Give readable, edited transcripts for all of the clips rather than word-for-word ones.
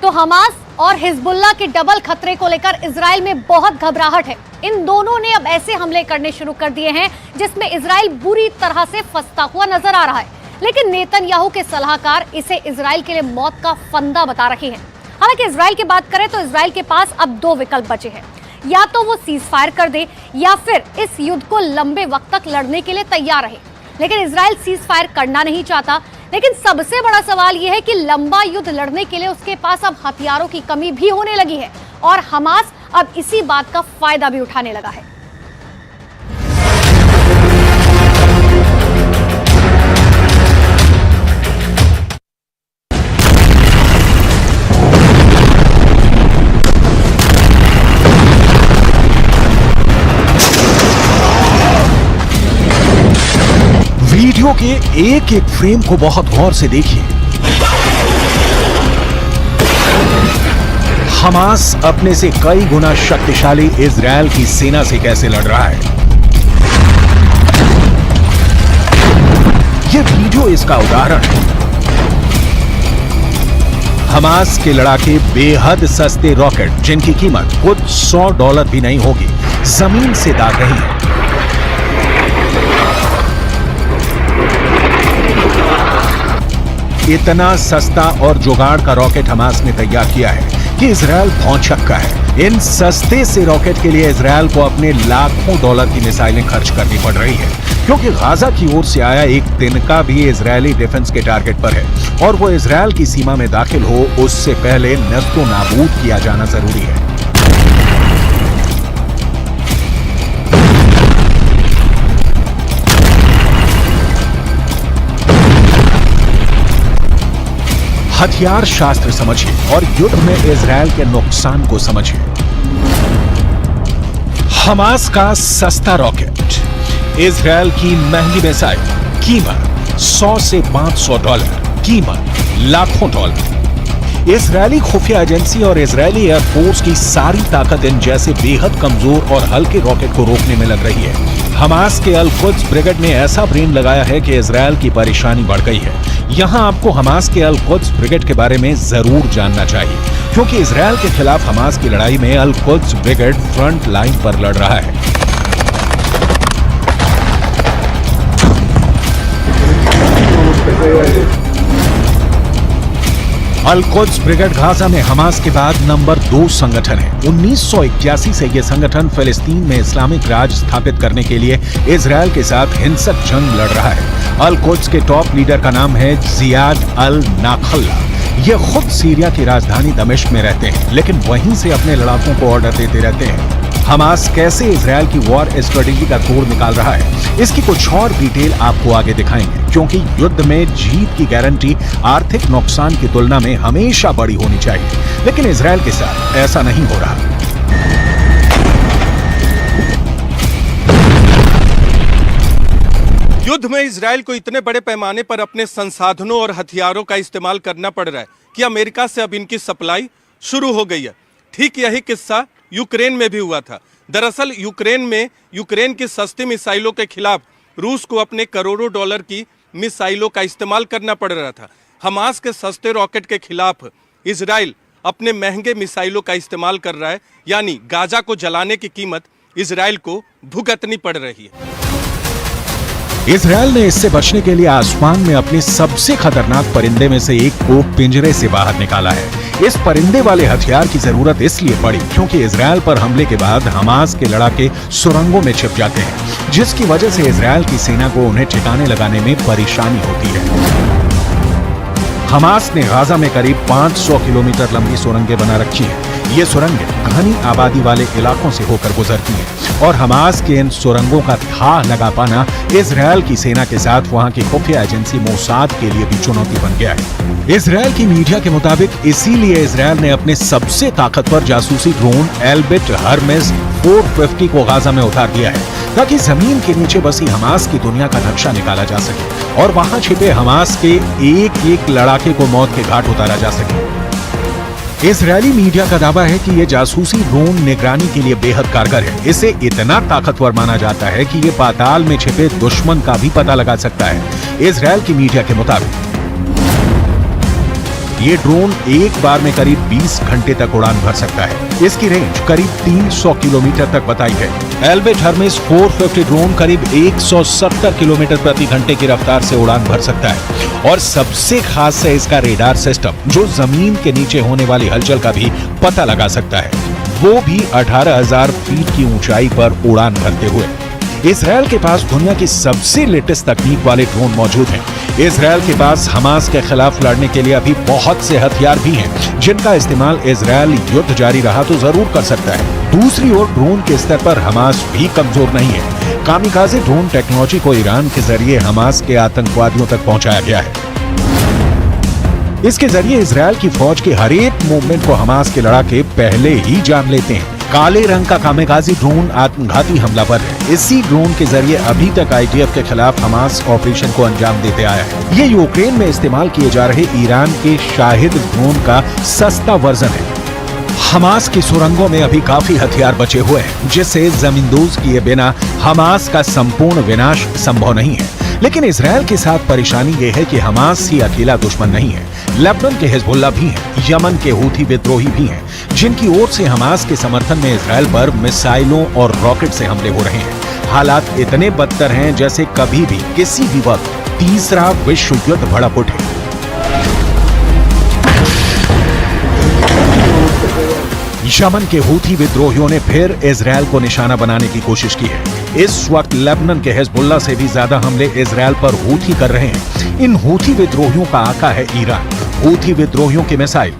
तो हमास और हिजबुल्लाह के डबल खतरे को लेकर इजराइल में बहुत घबराहट है। इन दोनों ने अब ऐसे हमले करने शुरू कर दिए हैं जिसमें इजराइल बुरी तरह से फंसता हुआ नजर आ रहा है। लेकिन नेतन्याहू के सलाहकार इसे इजराइल के लिए मौत का फंदा बता रहे हैं। हालांकि इजराइल की बात करें तो इजराइल के पास अब दो विकल्प बचे हैं, या तो वो सीज फायर कर दे या फिर इस युद्ध को लंबे वक्त तक लड़ने के लिए तैयार रहे। लेकिन इजराइल सीज फायर करना नहीं चाहता। लेकिन सबसे बड़ा सवाल यह है कि लंबा युद्ध लड़ने के लिए उसके पास अब हथियारों की कमी भी होने लगी है और हमास अब इसी बात का फायदा भी उठाने लगा है। वीडियो के एक एक फ्रेम को बहुत गौर से देखिए। हमास अपने से कई गुना शक्तिशाली इजरायल की सेना से कैसे लड़ रहा है, यह वीडियो इसका उदाहरण है। हमास के लड़ाके बेहद सस्ते रॉकेट, जिनकी कीमत कुछ $100 भी नहीं होगी, जमीन से दाग रही है। इतना सस्ता और जुगाड़ का रॉकेट हमास ने तैयार किया है कि इजरायल भौचक्का है। इन सस्ते से रॉकेट के लिए इजरायल को अपने लाखों डॉलर की मिसाइलें खर्च करनी पड़ रही है, क्योंकि गाजा की ओर से आया एक तिनका भी इजरायली डिफेंस के टारगेट पर है और वो इजरायल की सीमा में दाखिल हो उससे पहले नस्तो नाबूद किया जाना जरूरी है। हथियार शास्त्र समझिए और युद्ध में इजरायल के नुकसान को समझिए। हमास का सस्ता रॉकेट, इजरायल की महंगी मिसाइल, कीमत $100 से $500, कीमत लाखों डॉलर। इजरायली खुफिया एजेंसी और इजरायली एयरफोर्स की सारी ताकत इन जैसे बेहद कमजोर और हल्के रॉकेट को रोकने में लग रही है। हमास के अल कुद्स ब्रिगेड ने ऐसा ब्रेन लगाया है कि इजरायल की परेशानी बढ़ गई है। यहां आपको हमास के अल कुद्स ब्रिगेड के बारे में जरूर जानना चाहिए, क्योंकि इजरायल के खिलाफ हमास की लड़ाई में अल कुद्स ब्रिगेड फ्रंट लाइन पर लड़ रहा है। अल कुद्स ब्रिगेड गाजा में हमास के बाद नंबर 2 संगठन है। 1981 से यह संगठन फिलिस्तीन में इस्लामिक राज स्थापित करने के लिए इजरायल के साथ हिंसक जंग लड़ रहा है। अल कुद्स के टॉप लीडर का नाम है जियाद अल नाखल्ला। ये खुद सीरिया की राजधानी दमिश्क में रहते हैं, लेकिन वहीं से अपने लड़ाकों को ऑर्डर देते रहते हैं। हमास कैसे इजरायल की वॉर स्ट्रेटेजी का तोड़ निकाल रहा है, इसकी कुछ और डिटेल आपको आगे दिखाएंगे, क्योंकि युद्ध में जीत की गारंटी आर्थिक नुकसान की तुलना में हमेशा बड़ी होनी चाहिए। लेकिन इजरायल के साथ ऐसा नहीं हो रहा। युद्ध में इजरायल को इतने बड़े पैमाने पर अपने संसाधनों और हथियारों का इस्तेमाल करना पड़ रहा है कि अमेरिका से अब इनकी सप्लाई शुरू हो गई है। ठीक यही किस्सा यूक्रेन में भी हुआ था। दरअसल यूक्रेन में यूक्रेन की सस्ती मिसाइलों के खिलाफ रूस को अपने करोड़ों डॉलर की मिसाइलों का इस्तेमाल करना पड़ रहा था। हमास के सस्ते रॉकेट के खिलाफ इजराइल अपने महंगे मिसाइलों का इस्तेमाल कर रहा है, यानी गाजा को जलाने की कीमत इजराइल को भुगतनी पड़ रही है। इजरायल ने इससे बचने के लिए आसमान में अपने सबसे खतरनाक परिंदे में से एक को पिंजरे से बाहर निकाला है। इस परिंदे वाले हथियार की जरूरत इसलिए पड़ी क्योंकि इजरायल पर हमले के बाद हमास के लड़ाके सुरंगों में छिप जाते हैं, जिसकी वजह से इजरायल की सेना को उन्हें ठिकाने लगाने में परेशानी होती है। हमास ने गाजा में करीब 500 किलोमीटर लंबी सुरंगें बना रखी हैं। ये सुरंगें घनी आबादी वाले इलाकों से होकर गुजरती हैं और हमास के इन सुरंगों का था लगा पाना इजरायल की सेना के साथ वहां की खुफिया एजेंसी मोसाद के लिए भी चुनौती बन गया है। इजरायल की मीडिया के मुताबिक इसीलिए इजरायल ने अपने सबसे ताकतवर जासूसी ड्रोन एल्बिट हर्मेस 450 को गाजा में उतार दिया है, ताकि जमीन के नीचे बसी हमास की दुनिया का नक्शा निकाला जा सके और वहां छिपे हमास के एक एक लड़ाके को मौत के घाट उतारा जा सके। इजरायली मीडिया का दावा है कि यह जासूसी ड्रोन निगरानी के लिए बेहद कारगर है। इसे इतना ताकतवर माना जाता है कि यह पाताल में छिपे दुश्मन का भी पता लगा सकता है। इजरायल की मीडिया के मुताबिक ये ड्रोन एक बार में करीब 20 घंटे तक उड़ान भर सकता है। इसकी रेंज करीब 300 किलोमीटर तक बताई है। एल्बिट हर्मेस 450 ड्रोन करीब 170 किलोमीटर प्रति घंटे की रफ्तार से उड़ान भर सकता है। और सबसे खास है इसका रेडार सिस्टम, जो जमीन के नीचे होने वाली हलचल का भी पता लगा सकता है, वो भी 18,000 फीट की ऊंचाई पर उड़ान भरते हुए। इजरायल के पास दुनिया की सबसे लेटेस्ट तकनीक वाले ड्रोन मौजूद हैं। इजरायल के पास हमास के खिलाफ लड़ने के लिए अभी बहुत से हथियार भी हैं, जिनका इस्तेमाल इजरायल युद्ध जारी रहा तो जरूर कर सकता है। दूसरी ओर ड्रोन के स्तर पर हमास भी कमजोर नहीं है। कामिकाज़े ड्रोन टेक्नोलॉजी को ईरान के जरिए हमास के आतंकवादियों तक पहुंचाया गया है। इसके जरिए इजरायल की फौज के हर एक मूवमेंट को हमास के लड़ाके पहले ही जान लेते हैं। काले रंग का कामिकाज़ी ड्रोन आत्मघाती हमलावर है। इसी ड्रोन के जरिए अभी तक आईडीएफ के खिलाफ हमास ऑपरेशन को अंजाम देते आया है। ये यूक्रेन में इस्तेमाल किए जा रहे ईरान के शाहिद ड्रोन का सस्ता वर्जन है। हमास की सुरंगों में अभी काफी हथियार बचे हुए हैं, जिससे जमींदोज किए बिना हमास का संपूर्ण विनाश संभव नहीं है। लेकिन इजरायल के साथ परेशानी यह है कि हमास ही अकेला दुश्मन नहीं है। लेबनान के हिजबुल्लाह भी हैं, यमन के हूथी विद्रोही भी हैं, जिनकी ओर से हमास के समर्थन में इजरायल पर मिसाइलों और रॉकेट से हमले हो रहे हैं। हालात इतने बदतर हैं जैसे कभी भी किसी भी वक्त तीसरा विश्व युद्ध भड़क उठे। यमन के हूथी विद्रोहियों ने फिर इजरायल को निशाना बनाने की कोशिश की है। इस वक्त लेबनान के हिजबुल्लाह से भी ज्यादा हमले इजरायल पर हूथी कर रहे हैं। इन हूथी विद्रोहियों का आका है ईरान। हूथी विद्रोहियों की मिसाइल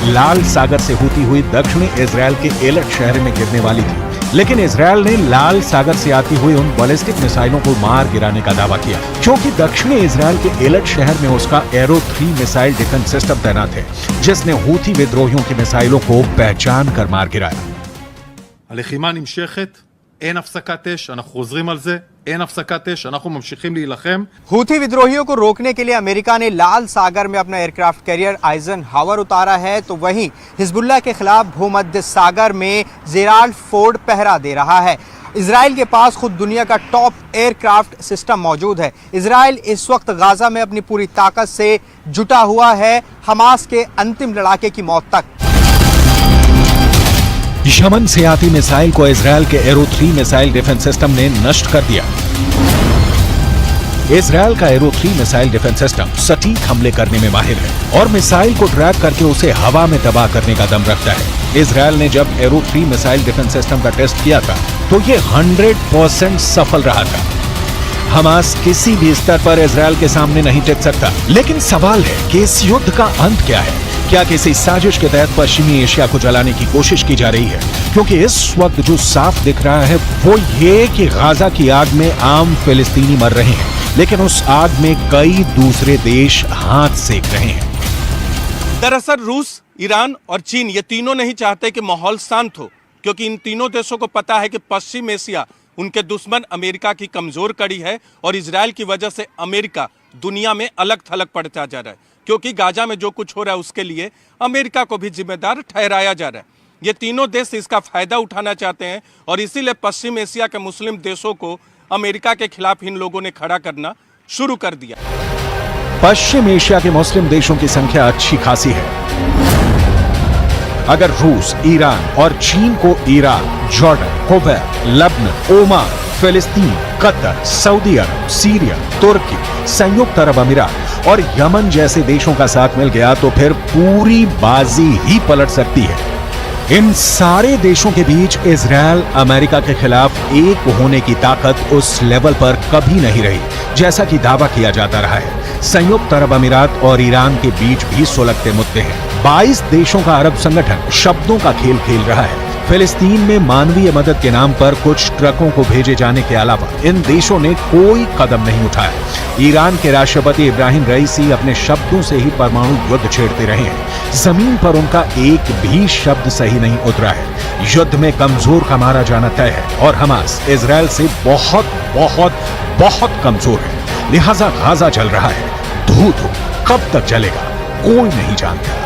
लाल सागर से होती हुई दक्षिणी इजरायल के एलट शहर में गिरने वाली थी, लेकिन इजरायल ने लाल सागर से आती हुई उन बैलिस्टिक मिसाइलों को मार गिराने का दावा किया, क्योंकि दक्षिणी इजरायल के एलट शहर में उसका एरो 3 मिसाइल डिफेंस सिस्टम तैनात है, जिसने हूथी विद्रोहियों की मिसाइलों को पहचान कर मार गिराया। הלחימה נמשכת, אין הפסקת אש, אנחנו חוזרים על זה, אין הפסקת אש, אנחנו ממשיכים להילחם. हूथी विद्रोहियों को रोकने के लिए अमेरिका ने लाल सागर में अपना एयरक्राफ्ट कैरियर आइजनहावर उतारा है, तो वहीं हिजबुल्लाह के खिलाफ भूमध्य सागर में जेराल्ड फोर्ड पहरा दे रहा है। इजराइल के पास खुद दुनिया का टॉप एयरक्राफ्ट सिस्टम मौजूद है। इजराइल इस वक्त गाजा में अपनी पूरी ताकत से जुटा हुआ है हमास के अंतिम लड़ाके की मौत तक। यमन से आती मिसाइल को इजरायल के एरो 3 मिसाइल डिफेंस सिस्टम ने नष्ट कर दिया। इजरायल का एरो 3 मिसाइल डिफेंस सिस्टम सटीक हमले करने में माहिर है और मिसाइल को ट्रैक करके उसे हवा में तबाह करने का दम रखता है। इजरायल ने जब एरो 3 मिसाइल डिफेंस सिस्टम का टेस्ट किया था तो ये 100% सफल रहा था। हमास किसी भी स्तर पर इजरायल के सामने नहीं टिक सकता। लेकिन सवाल है कि इस युद्ध का अंत क्या है? क्या किसी साजिश के तहत पश्चिमी एशिया को जलाने की कोशिश की जा रही है? क्योंकि इस वक्त जो साफ दिख रहा है वो ये कि गाजा की आग में आम फिलिस्तीनी मर रहे हैं, लेकिन उस आग में कई दूसरे देश हाथ सेक रहे हैं। दरअसल रूस, ईरान और चीन ये तीनों नहीं चाहते कि माहौल शांत हो, क्योंकि इन तीनों देशों को पता है कि पश्चिम एशिया उनके दुश्मन अमेरिका की कमजोर कड़ी है और इजरायल की वजह से अमेरिका दुनिया में अलग थलग पड़ता जा रहा है, क्योंकि गाजा में जो कुछ हो रहा है उसके लिए अमेरिका को भी जिम्मेदार ठहराया जा रहा है। ये तीनों देश इसका फायदा उठाना चाहते हैं और इसीलिए पश्चिम एशिया के मुस्लिम देशों को अमेरिका के खिलाफ इन लोगों ने खड़ा करना शुरू कर दिया। पश्चिम एशिया के मुस्लिम देशों की संख्या अच्छी खासी है। अगर रूस, ईरान और चीन को Iran, Jordan, Kuwait, Lebanon, Oman, फिलिस्तीन, कतर, सऊदी अरब, सीरिया, तुर्की, संयुक्त अरब अमीरात और यमन जैसे देशों का साथ मिल गया तो फिर पूरी बाजी ही पलट सकती है। इन सारे देशों के बीच इजरायल अमेरिका के खिलाफ एक होने की ताकत उस लेवल पर कभी नहीं रही, जैसा कि दावा किया जाता रहा है। संयुक्त अरब अमीरात और ईरान के बीच भी सुलगते मुद्दे हैं। 22 देशों का अरब संगठन शब्दों का खेल खेल रहा है। फिलिस्तीन में मानवीय मदद के नाम पर कुछ ट्रकों को भेजे जाने के अलावा इन देशों ने कोई कदम नहीं उठाया। ईरान के राष्ट्रपति इब्राहिम रईसी अपने शब्दों से ही परमाणु युद्ध छेड़ते रहे हैं। जमीन पर उनका एक भी शब्द सही नहीं उतरा है। युद्ध में कमजोर का मारा जाना तय है और हमास इजरायल से बहुत बहुत बहुत कमजोर है। लिहाजा गाजा जल रहा है। धू कब तक जलेगा कोई नहीं जानता।